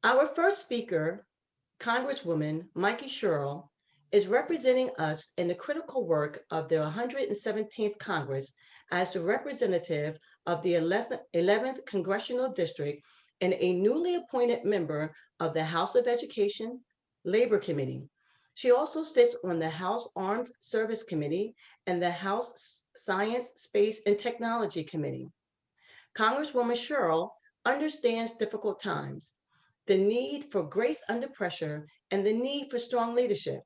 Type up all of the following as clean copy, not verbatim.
Our first speaker, Congresswoman Mikie Sherrill, is representing us in the critical work of the 117th Congress as the representative of the 11th Congressional District and a newly appointed member of the House of Education, Labor Committee. She also sits on the House Armed Service Committee and the House Science, Space, and Technology Committee. Congresswoman Sherrill understands difficult times, the need for grace under pressure, and the need for strong leadership.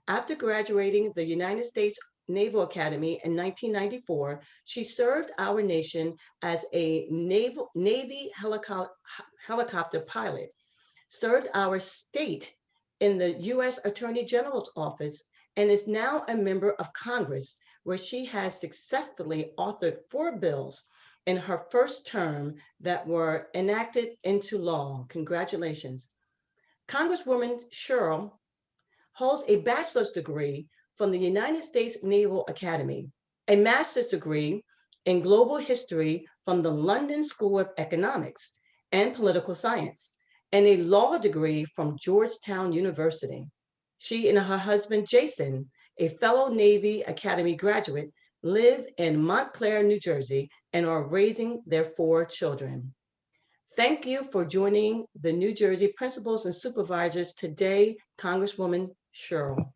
After graduating the United States Naval Academy in 1994, she served our nation as a Navy helicopter pilot, served our state in the U.S. Attorney General's office, and is now a member of Congress, where she has successfully authored 4 bills in her first term that were enacted into law. Congratulations. Congresswoman Sherrill holds a bachelor's degree from the United States Naval Academy, a master's degree in global history from the London School of Economics and Political Science, and a law degree from Georgetown University. She and her husband, Jason, a fellow Navy Academy graduate, live in Montclair, New Jersey, and are raising their 4 children. Thank you for joining the New Jersey principals and supervisors today, Congresswoman Sherrill.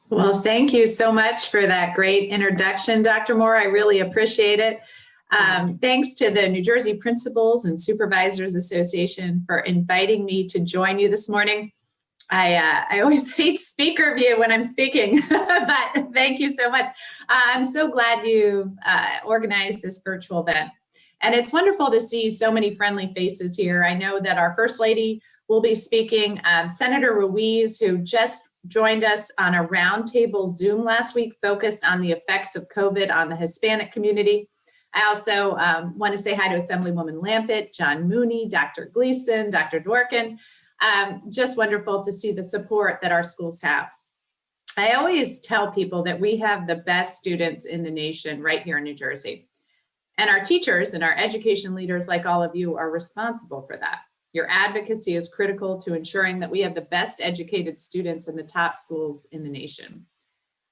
Well, thank you so much for that great introduction, Dr. Moore. I really appreciate it. Thanks to the New Jersey Principals and Supervisors Association for inviting me to join you this morning. I always hate speaker view when I'm speaking, but thank you so much. I'm so glad you organized this virtual event. And it's wonderful to see so many friendly faces here. I know that our First Lady will be speaking. Senator Ruiz, who just joined us on a roundtable Zoom last week, focused on the effects of COVID on the Hispanic community. I also want to say hi to Assemblywoman Lampett, John Mooney, Dr. Gleason, Dr. Dworkin. Just wonderful to see the support that our schools have. I always tell people that we have the best students in the nation right here in New Jersey. And our teachers and our education leaders, like all of you, are responsible for that. Your advocacy is critical to ensuring that we have the best educated students in the top schools in the nation.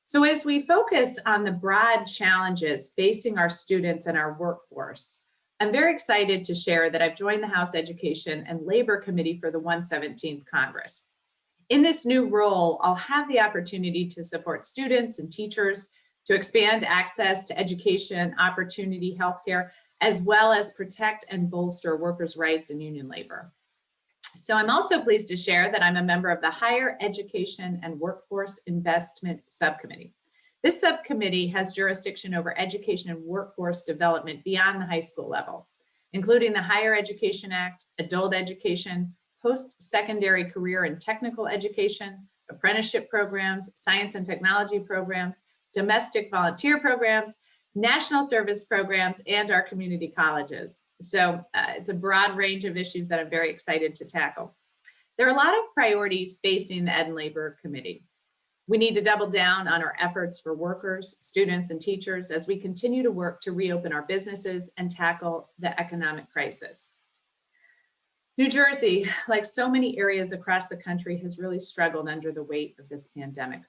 So as we focus on the broad challenges facing our students and our workforce, I'm very excited to share that I've joined the House Education and Labor Committee for the 117th Congress. In this new role, I'll have the opportunity to support students and teachers to expand access to education, opportunity, healthcare, as well as protect and bolster workers' rights and union labor. So I'm also pleased to share that I'm a member of the Higher Education and Workforce Investment Subcommittee. This subcommittee has jurisdiction over education and workforce development beyond the high school level, including the Higher Education Act, adult education, post-secondary career and technical education, apprenticeship programs, science and technology programs, domestic volunteer programs, national service programs, and our community colleges. So it's a broad range of issues that I'm very excited to tackle. There are a lot of priorities facing the Ed and Labor Committee. We need to double down on our efforts for workers, students, and teachers as we continue to work to reopen our businesses and tackle the economic crisis. New Jersey, like so many areas across the country, has really struggled under the weight of this pandemic.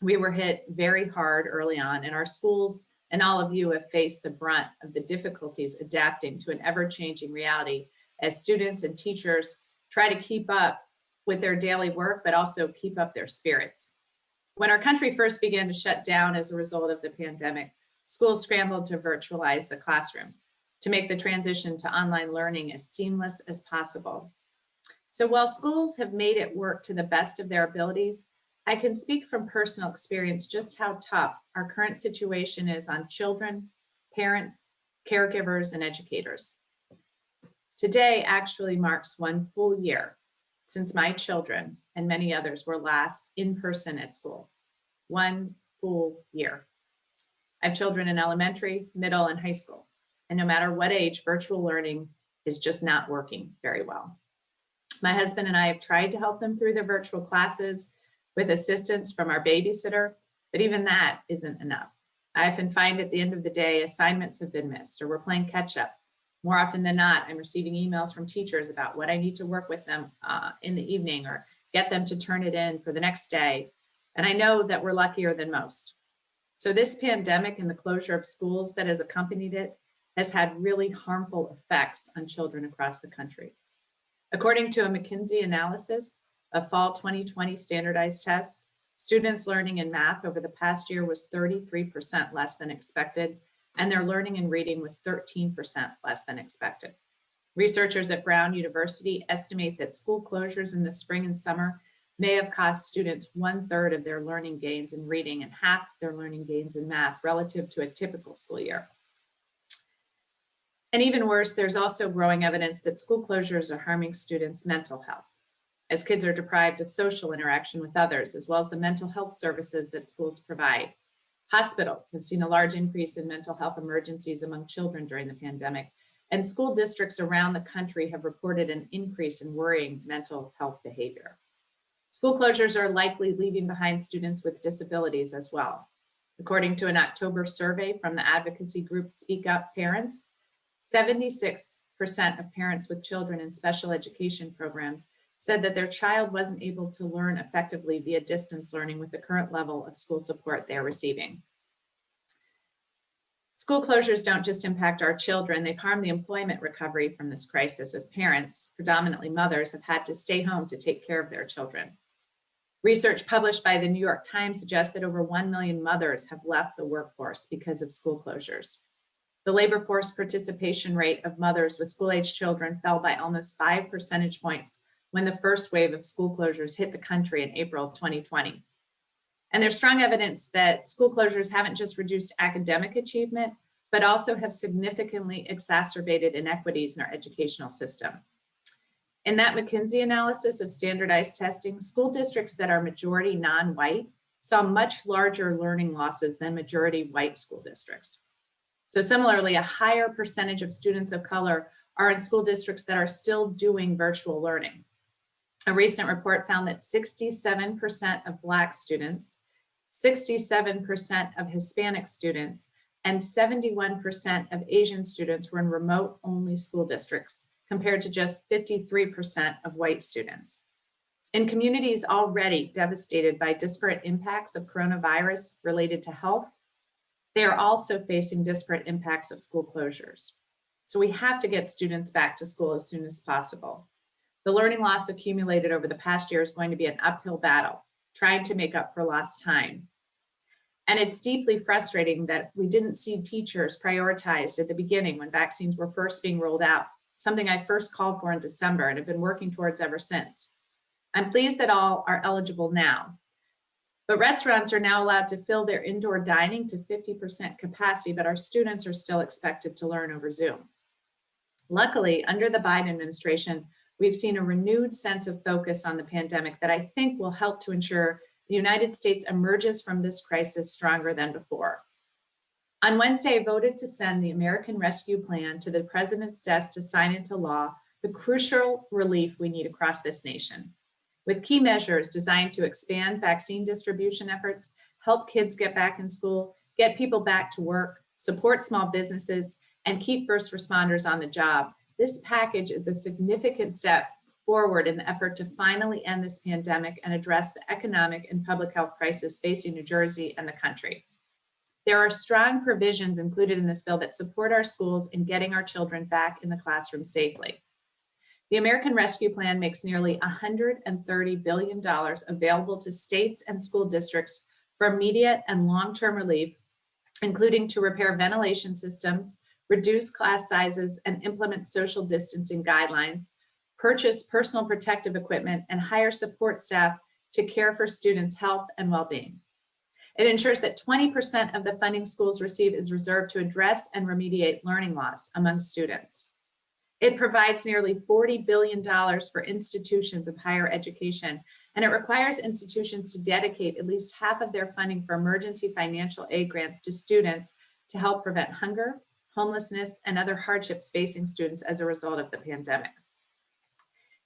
We were hit very hard early on, and our schools and all of you have faced the brunt of the difficulties adapting to an ever-changing reality as students and teachers try to keep up with their daily work, but also keep up their spirits. When our country first began to shut down as a result of the pandemic, schools scrambled to virtualize the classroom to make the transition to online learning as seamless as possible. So while schools have made it work to the best of their abilities, I can speak from personal experience just how tough our current situation is on children, parents, caregivers, and educators. Today actually marks 1 full year since my children and many others were last in person at school. 1 full year. I have children in elementary, middle, and high school. And no matter what age, virtual learning is just not working very well. My husband and I have tried to help them through their virtual classes with assistance from our babysitter, but even that isn't enough. I often find at the end of the day, assignments have been missed or we're playing catch up More often than not, I'm receiving emails from teachers about what I need to work with them in the evening or get them to turn it in for the next day. And I know that we're luckier than most. So this pandemic and the closure of schools that has accompanied it has had really harmful effects on children across the country. According to a McKinsey analysis of fall 2020 standardized tests, students' learning in math over the past year was 33% less than expected, and their learning in reading was 13% less than expected. Researchers at Brown University estimate that school closures in the spring and summer may have cost students 1/3 of their learning gains in reading and half their learning gains in math relative to a typical school year. And even worse, there's also growing evidence that school closures are harming students' mental health, as kids are deprived of social interaction with others, as well as the mental health services that schools provide. Hospitals have seen a large increase in mental health emergencies among children during the pandemic, and school districts around the country have reported an increase in worrying mental health behavior. School closures are likely leaving behind students with disabilities as well. According to an October survey from the advocacy group Speak Up Parents, 76% of parents with children in special education programs said that their child wasn't able to learn effectively via distance learning with the current level of school support they're receiving. School closures don't just impact our children, they've harmed the employment recovery from this crisis, as parents, predominantly mothers, have had to stay home to take care of their children. Research published by the New York Times suggests that over 1 million mothers have left the workforce because of school closures. The labor force participation rate of mothers with school-aged children fell by almost 5 percentage points when the first wave of school closures hit the country in April of 2020. And there's strong evidence that school closures haven't just reduced academic achievement, but also have significantly exacerbated inequities in our educational system. In that McKinsey analysis of standardized testing, school districts that are majority non-white saw much larger learning losses than majority white school districts. So similarly, a higher percentage of students of color are in school districts that are still doing virtual learning. A recent report found that 67% of Black students, 67% of Hispanic students, and 71% of Asian students were in remote-only school districts, compared to just 53% of white students. In communities already devastated by disparate impacts of coronavirus related to health, they are also facing disparate impacts of school closures. So we have to get students back to school as soon as possible. The learning loss accumulated over the past year is going to be an uphill battle, trying to make up for lost time. And it's deeply frustrating that we didn't see teachers prioritized at the beginning when vaccines were first being rolled out, something I first called for in December and have been working towards ever since. I'm pleased that all are eligible now, but restaurants are now allowed to fill their indoor dining to 50% capacity, but our students are still expected to learn over Zoom. Luckily, under the Biden administration, we've seen a renewed sense of focus on the pandemic that I think will help to ensure the United States emerges from this crisis stronger than before. On Wednesday, I voted to send the American Rescue Plan to the president's desk to sign into law the crucial relief we need across this nation, with key measures designed to expand vaccine distribution efforts, help kids get back in school, get people back to work, support small businesses, and keep first responders on the job. This package is a significant step forward in the effort to finally end this pandemic and address the economic and public health crisis facing New Jersey and the country. There are strong provisions included in this bill that support our schools in getting our children back in the classroom safely. The American Rescue Plan makes nearly $130 billion available to states and school districts for immediate and long-term relief, including to repair ventilation systems, reduce class sizes, and implement social distancing guidelines, purchase personal protective equipment, and hire support staff to care for students' health and well-being. It ensures that 20% of the funding schools receive is reserved to address and remediate learning loss among students. It provides nearly $40 billion for institutions of higher education, and it requires institutions to dedicate at least half of their funding for emergency financial aid grants to students to help prevent hunger, homelessness, and other hardships facing students as a result of the pandemic.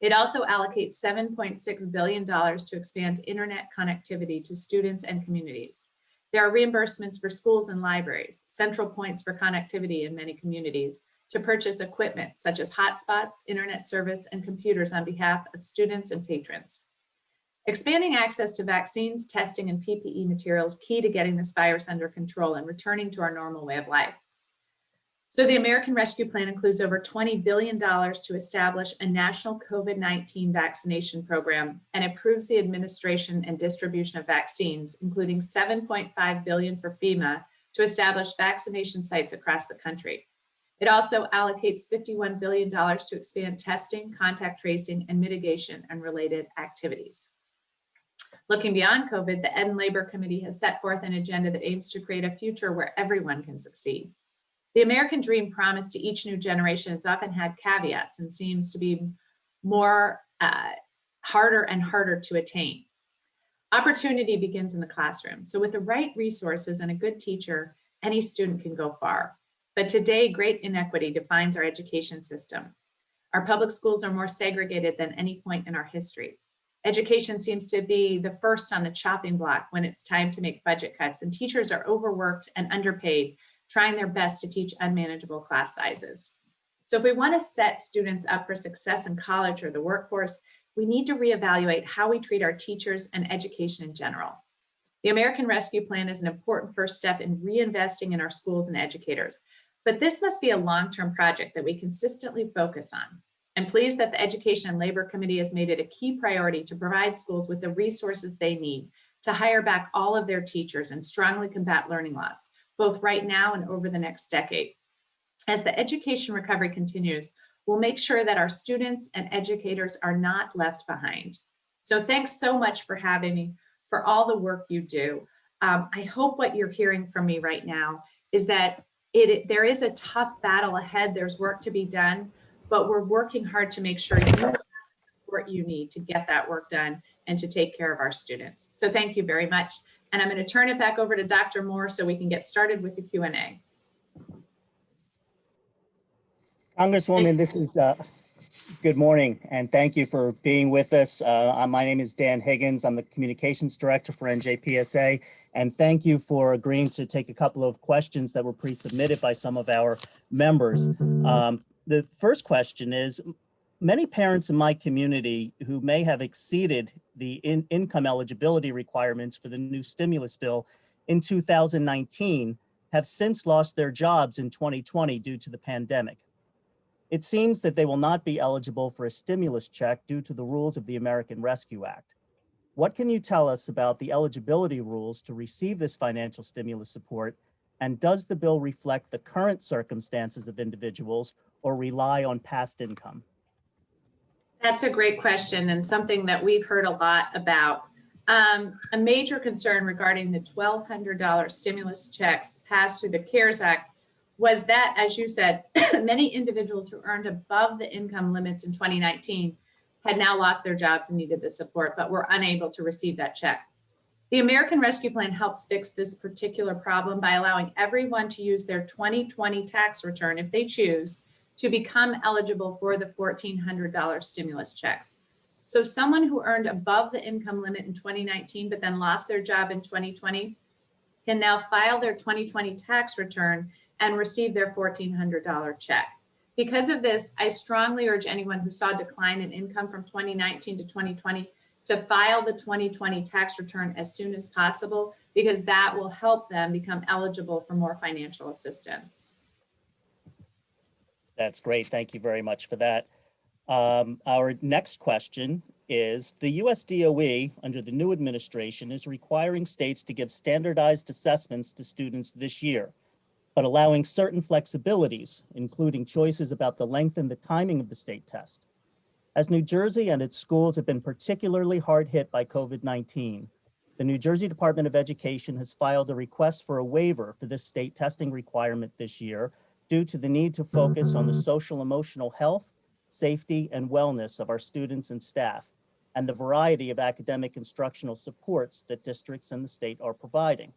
It also allocates $7.6 billion to expand internet connectivity to students and communities. There are reimbursements for schools and libraries, central points for connectivity in many communities, to purchase equipment such as hotspots, internet service, and computers on behalf of students and patrons. Expanding access to vaccines, testing, and PPE materials key to getting this virus under control and returning to our normal way of life. So the American Rescue Plan includes over $20 billion to establish a national COVID-19 vaccination program and improves the administration and distribution of vaccines, including $7.5 billion for FEMA to establish vaccination sites across the country. It also allocates $51 billion to expand testing, contact tracing, and mitigation and related activities. Looking beyond COVID, the Ed and Labor Committee has set forth an agenda that aims to create a future where everyone can succeed. The American dream promised to each new generation has often had caveats and seems to be more harder and harder to attain. Opportunity begins in the classroom. So with the right resources and a good teacher, any student can go far. But today, great inequity defines our education system. Our public schools are more segregated than any point in our history. Education seems to be the first on the chopping block when it's time to make budget cuts, and teachers are overworked and underpaid, trying their best to teach unmanageable class sizes. So if we want to set students up for success in college or the workforce, we need to reevaluate how we treat our teachers and education in general. The American Rescue Plan is an important first step in reinvesting in our schools and educators, but this must be a long-term project that we consistently focus on. I'm pleased that the Education and Labor Committee has made it a key priority to provide schools with the resources they need to hire back all of their teachers and strongly combat learning loss, both right now and over the next decade. As the education recovery continues, we'll make sure that our students and educators are not left behind. So thanks so much for having me, for all the work you do. I hope what you're hearing from me right now is that there is a tough battle ahead. There's work to be done, but we're working hard to make sure you have the support you need to get that work done and to take care of our students. So thank you very much. And I'm going to turn it back over to Dr. Moore so we can get started with the Q&A. Congresswoman, this is good morning, and thank you for being with us. My name is Dan Higgins. I'm the Communications Director for NJPSA, and thank you for agreeing to take a couple of questions that were pre-submitted by some of our members. The first question is, many parents in my community who may have exceeded the income eligibility requirements for the new stimulus bill in 2019 have since lost their jobs in 2020 due to the pandemic. It seems that they will not be eligible for a stimulus check due to the rules of the American Rescue Act. What can you tell us about the eligibility rules to receive this financial stimulus support? And does the bill reflect the current circumstances of individuals or rely on past income? That's a great question and something that we've heard a lot about. A major concern regarding the $1,200 stimulus checks passed through the CARES Act was that, as you said, many individuals who earned above the income limits in 2019 had now lost their jobs and needed the support, but were unable to receive that check. The American Rescue Plan helps fix this particular problem by allowing everyone to use their 2020 tax return, if they choose, to become eligible for the $1,400 stimulus checks. So someone who earned above the income limit in 2019, but then lost their job in 2020, can now file their 2020 tax return and receive their $1,400 check. Because of this, I strongly urge anyone who saw a decline in income from 2019 to 2020 to file the 2020 tax return as soon as possible, because that will help them become eligible for more financial assistance. That's great. Thank you very much for that. Our next question is, the US DOE, under the new administration, is requiring states to give standardized assessments to students this year, but allowing certain flexibilities, including choices about the length and the timing of the state test. As New Jersey and its schools have been particularly hard hit by COVID-19, the New Jersey Department of Education has filed a request for a waiver for this state testing requirement this year due to the need to focus on the social emotional health, safety, and wellness of our students and staff, and the variety of academic instructional supports that districts and the state are providing.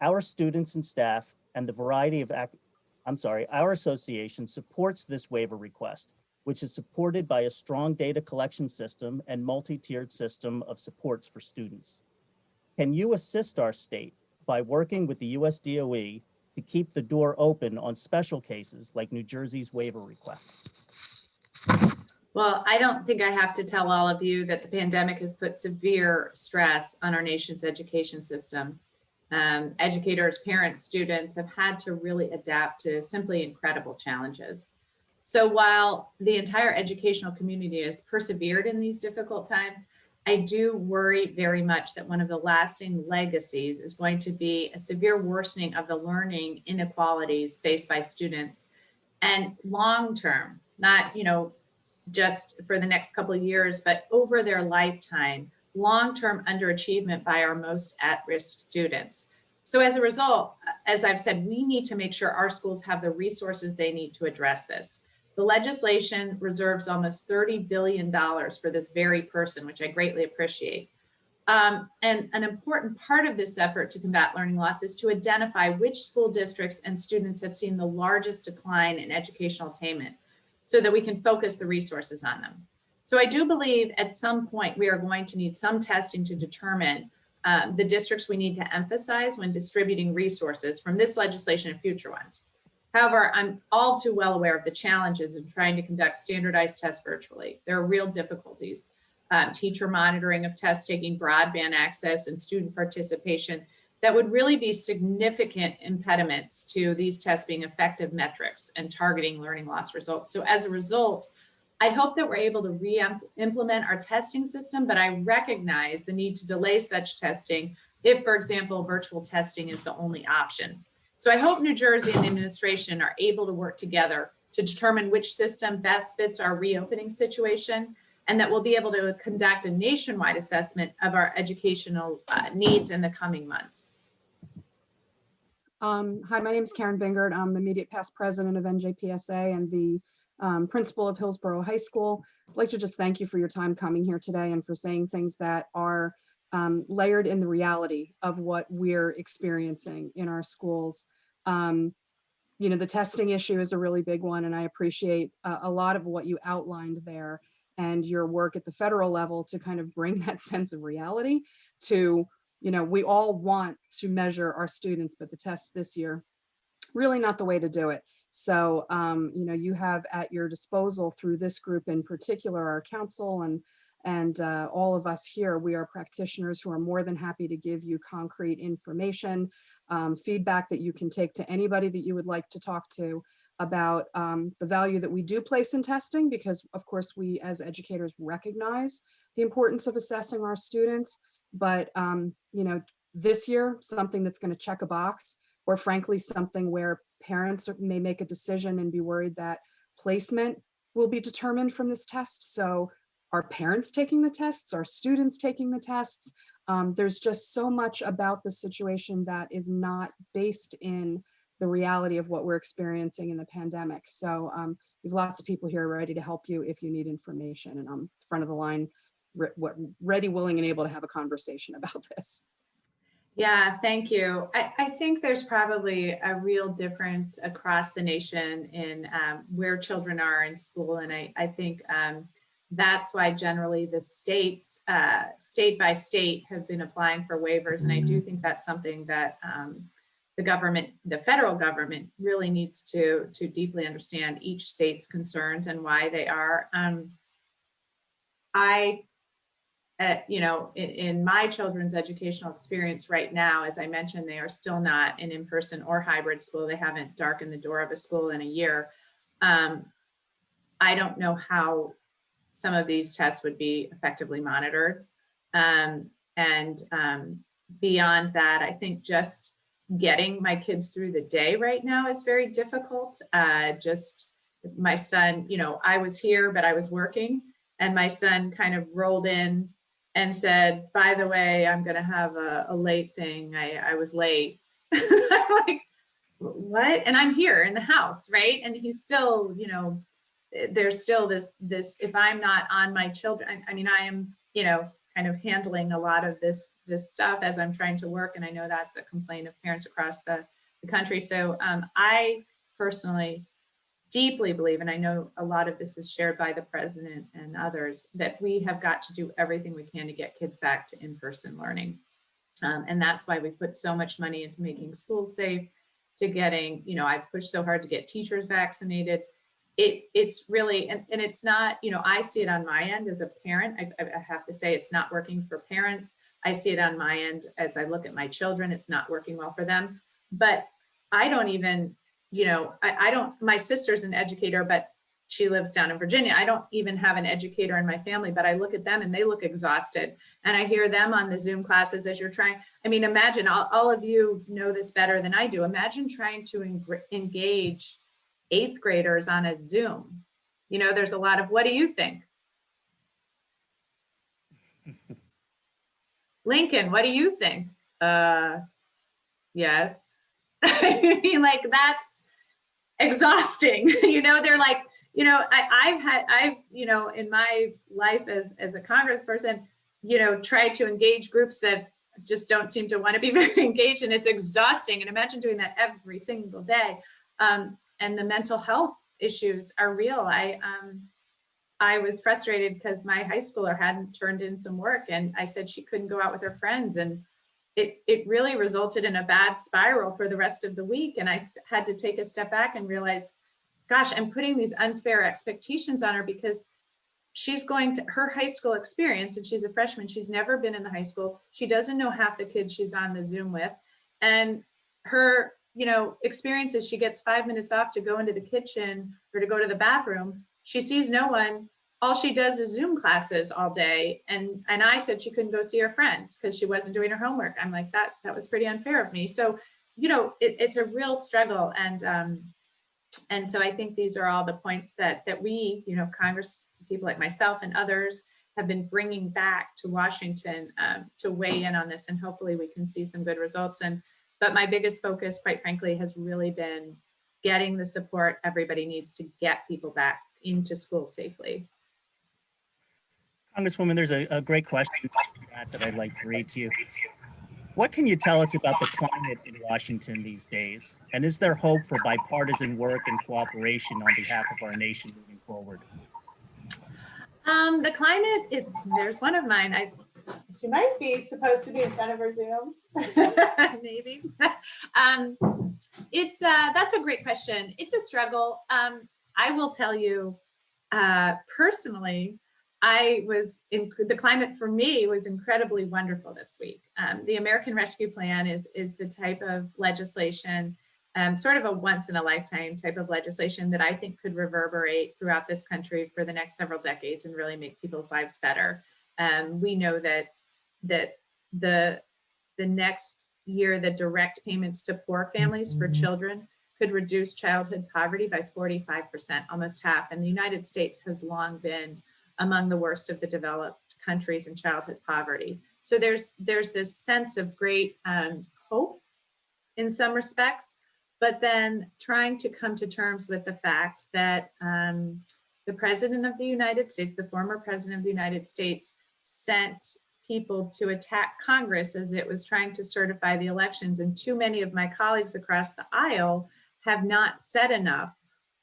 Our students and staff and the variety of, our association supports this waiver request, which is supported by a strong data collection system and multi-tiered system of supports for students. Can you assist our state by working with the US DOE to keep the door open on special cases like New Jersey's waiver request? Well, I don't think I have to tell all of you that the pandemic has put severe stress on our nation's education system. Educators, parents, students have had to really adapt to simply incredible challenges. So while the entire educational community has persevered in these difficult times, I do worry very much that one of the lasting legacies is going to be a severe worsening of the learning inequalities faced by students, and long-term, not, just for the next couple of years, but over their lifetime, long-term underachievement by our most at-risk students. So as a result, as I've said, we need to make sure our schools have the resources they need to address this. The legislation reserves almost $30 billion for this very person, which I greatly appreciate. And an important part of this effort to combat learning loss is to identify which school districts and students have seen the largest decline in educational attainment, so that we can focus the resources on them. So I do believe at some point we are going to need some testing to determine the districts we need to emphasize when distributing resources from this legislation and future ones. However, I'm all too well aware of the challenges in trying to conduct standardized tests virtually. There are real difficulties. Teacher monitoring of test taking, broadband access, and student participation that would really be significant impediments to these tests being effective metrics and targeting learning loss results. So as a result, I hope that we're able to re-implement our testing system, but I recognize the need to delay such testing if, for example, virtual testing is the only option. So I hope New Jersey and the administration are able to work together to determine which system best fits our reopening situation, and that we'll be able to conduct a nationwide assessment of our educational needs in the coming months. Hi, my name is Karen Bingert. I'm the immediate past president of NJPSA and the principal of Hillsborough High School. I'd like to just thank you for your time coming here today and for saying things that are layered in the reality of what we're experiencing in our schools. The testing issue is a really big one, and I appreciate a lot of what you outlined there and your work at the federal level to kind of bring that sense of reality to, we all want to measure our students, but the test this year, really not the way to do it. So, you have at your disposal through this group in particular, our council and all of us here, we are practitioners who are more than happy to give you concrete information, feedback that you can take to anybody that you would like to talk to about the value that we do place in testing, because of course we as educators recognize the importance of assessing our students. But this year, something that's going to check a box, or frankly, something where parents may make a decision and be worried that placement will be determined from this test. So are parents taking the tests? Are students taking the tests? There's just so much about the situation that is not based in the reality of what we're experiencing in the pandemic. So we have lots of people here ready to help you if you need information, and I'm front of the line, ready, willing, and able to have a conversation about this. Yeah, thank you. I think there's probably a real difference across the nation in where children are in school. And I think that's why generally the states, state by state, have been applying for waivers. And I do think that's something that the federal government really needs to deeply understand each state's concerns and why they are. In my children's educational experience right now, as I mentioned, they are still not an in-person or hybrid school. They haven't darkened the door of a school in a year. I don't know how some of these tests would be effectively monitored. Beyond that, I think just getting my kids through the day right now is very difficult. Just my son, I was here, but I was working, and my son kind of rolled in and said, by the way, I'm going to have a late thing. I was late. I'm like, what? And I'm here in the house, right? And he's still, there's still this, if I'm not on my children, I mean, I am, kind of handling a lot of this stuff as I'm trying to work. And I know that's a complaint of parents across the country. So I personally deeply believe, and I know a lot of this is shared by the president and others, that we have got to do everything we can to get kids back to in-person learning. And that's why we put so much money into making schools safe, to getting, I pushed so hard to get teachers vaccinated. It's really, and it's not, I see it on my end as a parent. I have to say it's not working for parents. I see it on my end as I look at my children, it's not working well for them. But I don't even, I don't, my sister's an educator, but she lives down in Virginia. I don't even have an educator in my family, but I look at them and they look exhausted. And I hear them on the Zoom classes as you're trying. I mean, imagine, all of you know this better than I do. Imagine trying to engage 8th graders on a Zoom. There's a lot of, what do you think? Lincoln, what do you think? Yes. I mean, like, that's exhausting. They're like, I've in my life as a congressperson, tried to engage groups that just don't seem to want to be very engaged, and it's exhausting. And imagine doing that every single day. And the mental health issues are real. I was frustrated because my high schooler hadn't turned in some work, and I said she couldn't go out with her friends, and it really resulted in a bad spiral for the rest of the week. And I had to take a step back and realize, gosh, I'm putting these unfair expectations on her because she's going to her high school experience, and she's a freshman. She's never been in the high school. She doesn't know half the kids she's on the Zoom with. And her, experience is she gets 5 minutes off to go into the kitchen or to go to the bathroom. She sees no one. All she does is Zoom classes all day. And I said she couldn't go see her friends because she wasn't doing her homework. I'm like, that was pretty unfair of me. So, it's a real struggle. And so I think these are all the points that we, Congress people like myself and others have been bringing back to Washington to weigh in on this, and hopefully we can see some good results. But my biggest focus, quite frankly, has really been getting the support everybody needs to get people back into school safely. Congresswoman, there's a great question that I'd like to read to you. What can you tell us about the climate in Washington these days? And is there hope for bipartisan work and cooperation on behalf of our nation moving forward? The climate, there's one of mine. She might be supposed to be in front of her Zoom, maybe. That's a great question. It's a struggle. I will tell you, personally, the climate for me was incredibly wonderful this week. The American Rescue Plan is the type of legislation, sort of a once in a lifetime type of legislation that I think could reverberate throughout this country for the next several decades and really make people's lives better. We know that the next year, the direct payments to poor families for children could reduce childhood poverty by 45%, almost half. And the United States has long been among the worst of the developed countries in childhood poverty. So there's this sense of great hope in some respects, but then trying to come to terms with the fact that the President of the United States, the former President of the United States, sent people to attack Congress as it was trying to certify the elections. And too many of my colleagues across the aisle have not said enough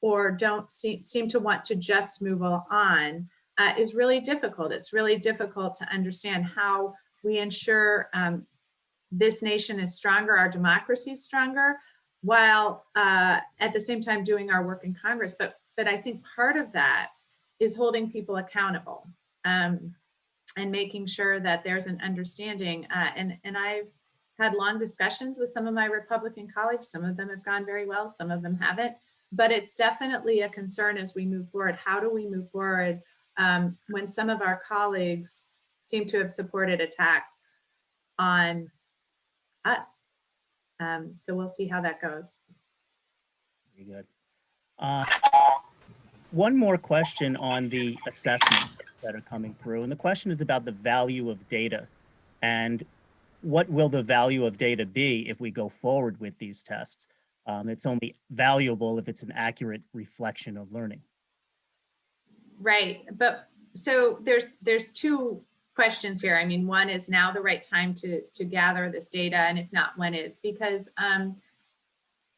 or don't seem to want to just move on. Is really difficult. It's really difficult to understand how we ensure this nation is stronger, our democracy is stronger, while at the same time doing our work in Congress. But I think part of that is holding people accountable and making sure that there's an understanding. And I've had long discussions with some of my Republican colleagues. Some of them have gone very well, some of them haven't. But it's definitely a concern as we move forward. How do we move forward when some of our colleagues seem to have supported attacks on us? So we'll see how that goes. Very good. One more question on the assessments that are coming through. And the question is about the value of data. And what will the value of data be if we go forward with these tests? It's only valuable if it's an accurate reflection of learning. Right, but so there's two questions here. I mean, one is now the right time to gather this data, and if not, when is? Because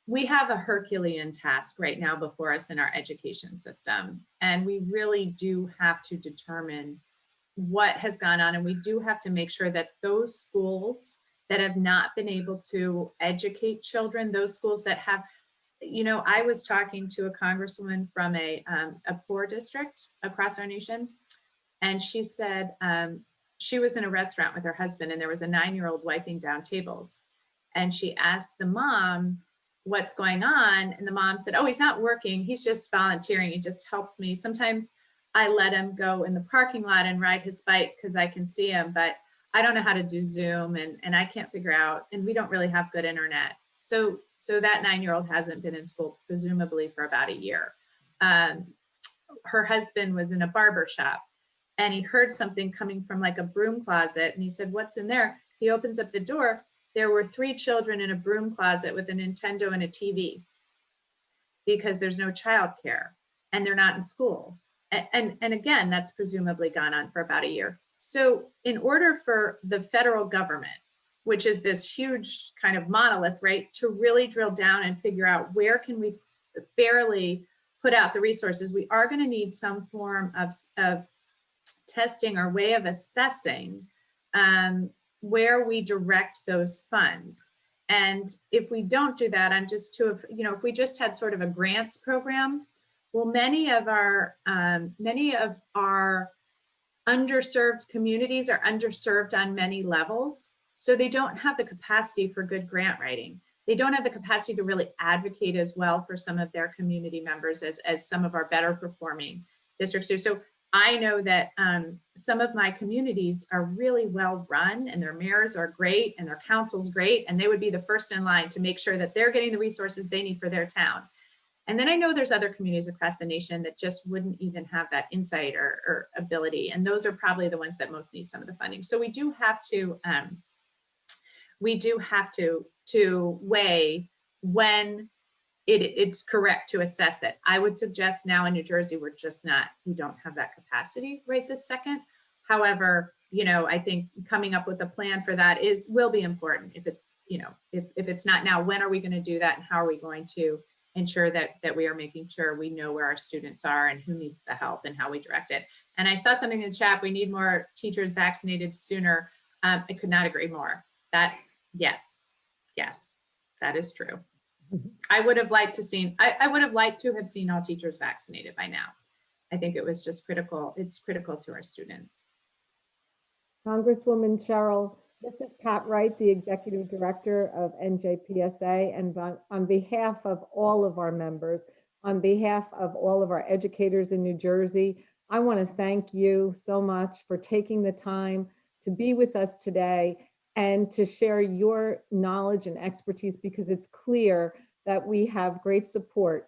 we have a Herculean task right now before us in our education system, and we really do have to determine what has gone on, and we do have to make sure that those schools that have not been able to educate children, those schools that have, I was talking to a congresswoman from a poor district across our nation, and she said she was in a restaurant with her husband, and there was a 9-year-old wiping down tables. And she asked the mom, what's going on? And the mom said, oh, he's not working. He's just volunteering. He just helps me. Sometimes I let him go in the parking lot and ride his bike because I can see him, but I don't know how to do Zoom, and I can't figure out, and we don't really have good internet. So that 9-year-old hasn't been in school, presumably for about a year. Her husband was in a barber shop, and he heard something coming from like a broom closet, and he said, what's in there? He opens up the door. There were 3 children in a broom closet with a Nintendo and a TV because there's no childcare and they're not in school. And again, that's presumably gone on for about a year. So in order for the federal government, which is this huge kind of monolith, right, to really drill down and figure out where can we fairly put out the resources, we are going to need some form of testing or way of assessing where we direct those funds. And if we don't do that, if we just had sort of a grants program, well, many of our underserved communities are underserved on many levels. So they don't have the capacity for good grant writing. They don't have the capacity to really advocate as well for some of their community members as some of our better performing districts do. So I know that some of my communities are really well run, and their mayors are great and their council's great, and they would be the first in line to make sure that they're getting the resources they need for their town. And then I know there's other communities across the nation that just wouldn't even have that insight or ability. And those are probably the ones that most need some of the funding. So we do have to weigh when it's correct to assess it. I would suggest now in New Jersey, we don't have that capacity right this second. However, I think coming up with a plan for that will be important. If it's, if it's not now, when are we going to do that? And how are we going to ensure that we are making sure we know where our students are and who needs the help and how we direct it? And I saw something in the chat, we need more teachers vaccinated sooner. I could not agree more. Yes, that is true. I would have liked to have seen all teachers vaccinated by now. I think it was just critical. It's critical to our students. Congresswoman Sherrill, this is Pat Wright, the Executive Director of NJPSA, and on behalf of all of our members, on behalf of all of our educators in New Jersey, I want to thank you so much for taking the time to be with us today and to share your knowledge and expertise, because it's clear that we have great support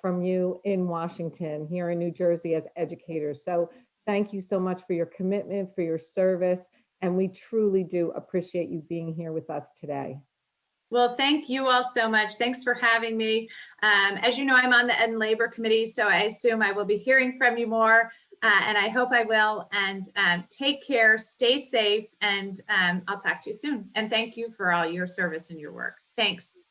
from you in Washington, here in New Jersey as educators. So thank you so much for your commitment, for your service, and we truly do appreciate you being here with us today. Well, thank you all so much. Thanks for having me. As you know, I'm on the Ed and Labor Committee, so I assume I will be hearing from you more, and I hope I will. And take care, stay safe, and I'll talk to you soon. And thank you for all your service and your work. Thanks.